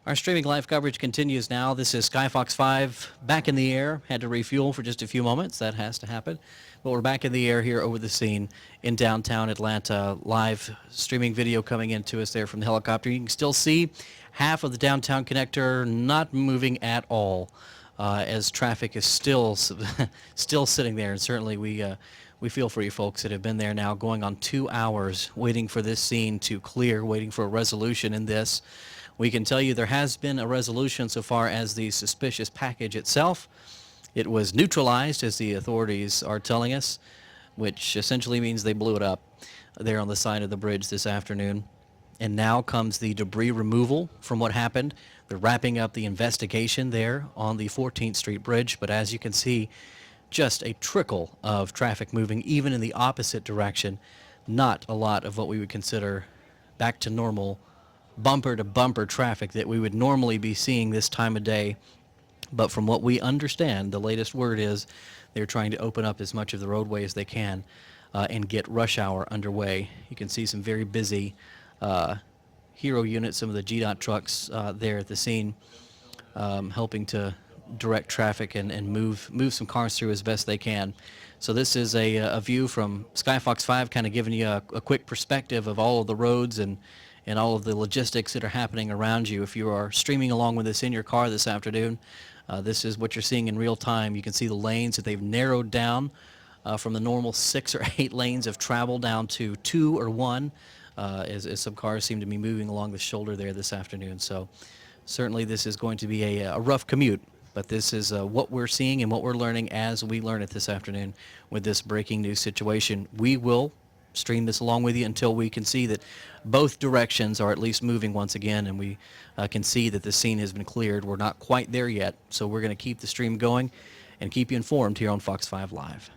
Speaker 1: Our streaming live coverage continues now. This is Skyfox 5 back in the air. Had to refuel for just a few moments. That has to happen. But we're back in the air here over the scene in downtown Atlanta. Live streaming video coming into us there from the helicopter. You can still see half of the downtown connector not moving at all as traffic is still sitting there. And certainly we feel for you folks that have been there now going on 2 hours waiting for this scene to clear, waiting for a resolution in this. We can tell you there has been a resolution so far as the suspicious package itself. It was neutralized, as the authorities are telling us, which essentially means they blew it up there on the side of the bridge this afternoon. And now comes the debris removal from what happened. They're wrapping up the investigation there on the 14th Street Bridge. But as you can see, just a trickle of traffic moving, even in the opposite direction. Not a lot of what we would consider back to normal bumper to bumper traffic that we would normally be seeing this time of day. But from what we understand, the latest word is they're trying to open up as much of the roadway as they can and get rush hour underway. You can see some very busy Hero units, some of the GDOT trucks there at the scene, helping to direct traffic and move some cars through as best they can. So this is a view from Skyfox 5, kind of giving you a quick perspective of all of the roads and all of the logistics that are happening around you. If you are streaming along with us in your car this afternoon, this is what you're seeing in real time. You can see the lanes that they've narrowed down from the normal 6 or 8 lanes of travel down to 2 or 1, as some cars seem to be moving along the shoulder there this afternoon. So certainly this is going to be a rough commute, but this is what we're seeing and what we're learning as we learn it this afternoon with this breaking news situation. We will stream this along with you until we can see that both directions are at least moving once again, and we can see that the scene has been cleared. We're not quite there yet, so we're going to keep the stream going and keep you informed here on Fox 5 Live.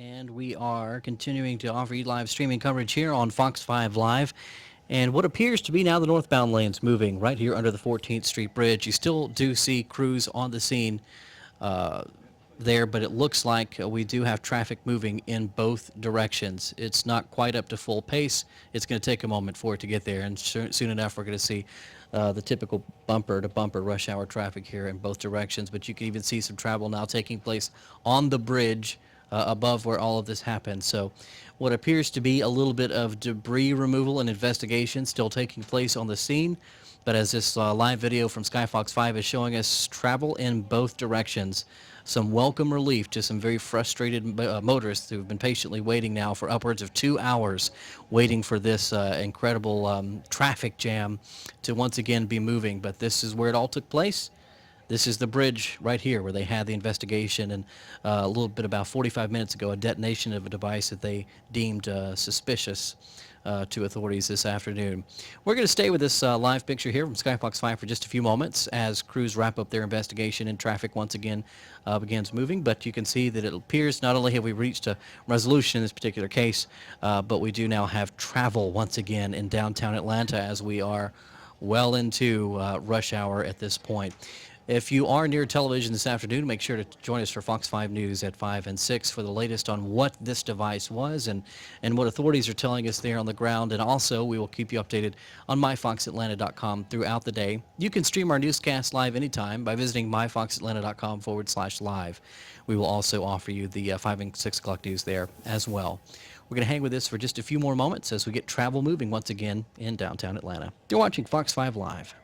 Speaker 1: And we are continuing to offer you live streaming coverage here on Fox 5 Live. And what appears to be now the northbound lanes moving right here under the 14th Street Bridge. You still do see crews on the scene there, but it looks like we do have traffic moving in both directions. It's not quite up to full pace. It's going to take a moment for it to get there, and soon enough we're going to see the typical bumper-to-bumper rush hour traffic here in both directions. But you can even see some travel now taking place on the bridge above where all of this happened. So what appears to be a little bit of debris removal and investigation still taking place on the scene. But as this live video from Skyfox 5 is showing us, travel in both directions. Some welcome relief to some very frustrated motorists who have been patiently waiting now for upwards of 2 hours, waiting for this incredible traffic jam to once again be moving. But this is where it all took place. This is the bridge right here where they had the investigation, and a little bit about 45 minutes ago, a detonation of a device that they deemed suspicious to authorities this afternoon. We're going to stay with this live picture here from Skyfox 5 for just a few moments as crews wrap up their investigation and traffic once again begins moving. But you can see that it appears not only have we reached a resolution in this particular case, but we do now have travel once again in downtown Atlanta as we are well into rush hour at this point. If you are near television this afternoon, make sure to join us for Fox 5 News at 5 and 6 for the latest on what this device was and what authorities are telling us there on the ground. And also, we will keep you updated on myfoxatlanta.com throughout the day. You can stream our newscast live anytime by visiting myfoxatlanta.com/live. We will also offer you the 5 and 6 o'clock news there as well. We're going to hang with this for just a few more moments as we get travel moving once again in downtown Atlanta. You're watching Fox 5 Live.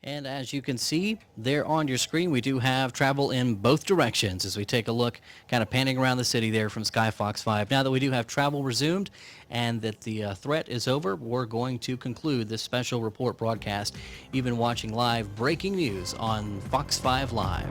Speaker 1: And as you can see there on your screen, we do have travel in both directions as we take a look, kind of panning around the city there from Skyfox 5. Now that we do have travel resumed and that the threat is over, we're going to conclude this special report broadcast. You've been watching live breaking news on Fox 5 Live.